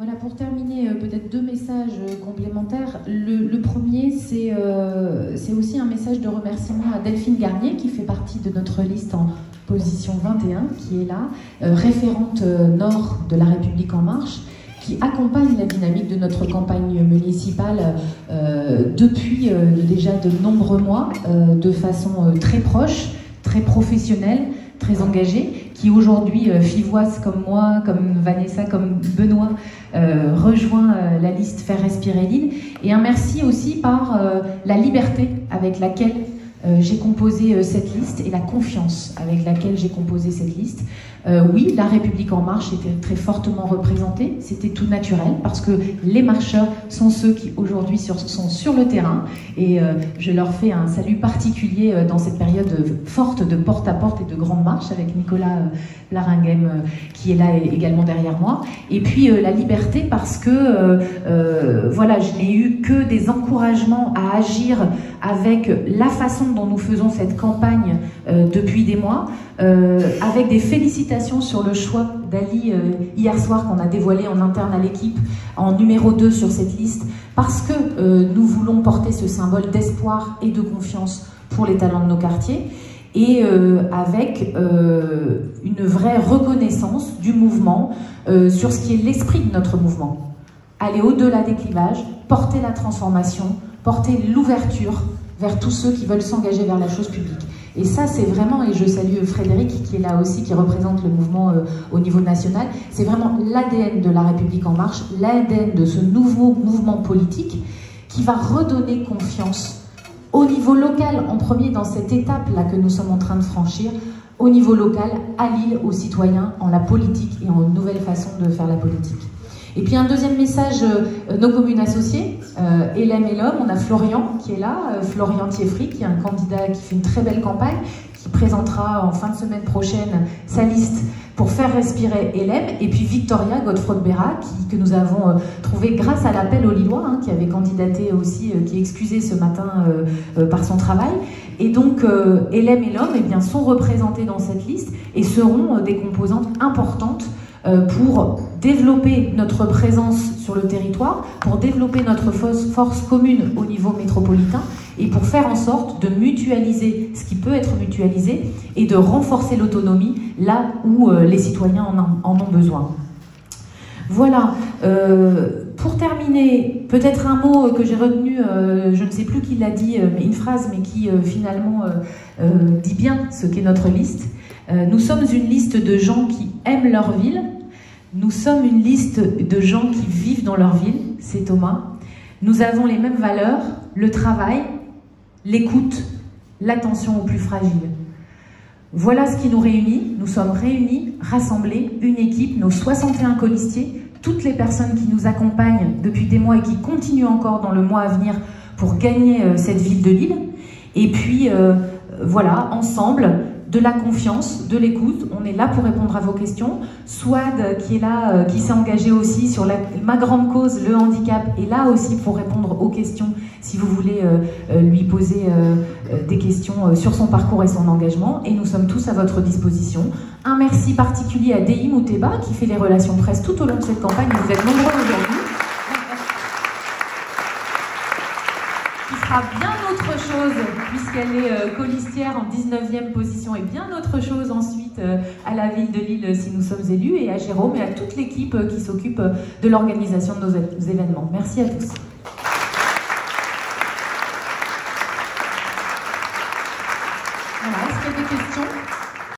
Voilà, pour terminer, peut-être deux messages complémentaires. Le premier, c'est aussi un message de remerciement à Delphine Garnier, qui fait partie de notre liste en position 21, qui est là, référente nord de La République En Marche, qui accompagne la dynamique de notre campagne municipale depuis déjà de nombreux mois, de façon très proche, très professionnelle, très engagée, qui aujourd'hui, Fivoise comme moi, comme Vanessa, comme Benoît, rejoint la liste Faire respirer l'île. Et un merci aussi par la liberté avec laquelle j'ai composé cette liste et la confiance avec laquelle j'ai composé cette liste. Oui, La République En Marche était très fortement représentée, c'était tout naturel parce que les marcheurs sont ceux qui aujourd'hui sont sur le terrain et je leur fais un salut particulier dans cette période forte de porte-à-porte et de grandes marches avec Nicolas Laringhem qui est là également derrière moi. Et puis la liberté parce que voilà, je n'ai eu que des encouragements à agir avec la façon dont nous faisons cette campagne depuis des mois, avec des félicitations sur le choix d'Ali hier soir qu'on a dévoilé en interne à l'équipe en numéro 2 sur cette liste, parce que nous voulons porter ce symbole d'espoir et de confiance pour les talents de nos quartiers, et avec une vraie reconnaissance du mouvement sur ce qui est l'esprit de notre mouvement. Aller au-delà des clivages, porter la transformation, porter l'ouverture vers tous ceux qui veulent s'engager vers la chose publique. Et ça, c'est vraiment, et je salue Frédéric qui est là aussi, qui représente le mouvement au niveau national, c'est vraiment l'ADN de La République En Marche, l'ADN de ce nouveau mouvement politique qui va redonner confiance au niveau local, en premier dans cette étape-là que nous sommes en train de franchir, au niveau local, à Lille, aux citoyens, en la politique et en une nouvelle façon de faire la politique. Et puis un deuxième message, nos communes associées, LM et l'Homme, on a Florian qui est là, Florian Thieffry, qui est un candidat qui fait une très belle campagne, qui présentera en fin de semaine prochaine sa liste pour faire respirer LM, et puis Victoria Godefroy-Béra, que nous avons trouvé grâce à l'appel aux Lillois, qui avait candidaté aussi, qui est excusé ce matin par son travail. Et donc LM et l'Homme eh bien, sont représentés dans cette liste et seront des composantes importantes pour développer notre présence sur le territoire, pour développer notre force commune au niveau métropolitain et pour faire en sorte de mutualiser ce qui peut être mutualisé et de renforcer l'autonomie là où les citoyens en ont besoin. Voilà, pour terminer, peut-être un mot que j'ai retenu, je ne sais plus qui l'a dit, mais une phrase, mais qui finalement dit bien ce qu'est notre liste. Nous sommes une liste de gens qui aiment leur ville. Nous sommes une liste de gens qui vivent dans leur ville, c'est Thomas. Nous avons les mêmes valeurs, le travail, l'écoute, l'attention aux plus fragiles. Voilà ce qui nous réunit. Nous sommes réunis, rassemblés, une équipe, nos 61 colistiers, toutes les personnes qui nous accompagnent depuis des mois et qui continuent encore dans le mois à venir pour gagner cette ville de Lille. Et puis, voilà, ensemble, de la confiance, de l'écoute. On est là pour répondre à vos questions. Swad, qui est là, qui s'est engagé aussi sur ma grande cause, le handicap, est là aussi pour répondre aux questions, si vous voulez lui poser des questions sur son parcours et son engagement. Et nous sommes tous à votre disposition. Un merci particulier à Dehi Mouteba, qui fait les relations presse tout au long de cette campagne. Vous êtes nombreux aujourd'hui. Qui fera bien autre chose, puisqu'elle est colistière en 19e position, et bien autre chose ensuite à la ville de Lille si nous sommes élus, et à Jérôme et à toute l'équipe qui s'occupe de l'organisation de nos événements. Merci à tous. Voilà, est-ce qu'il y a des questions ?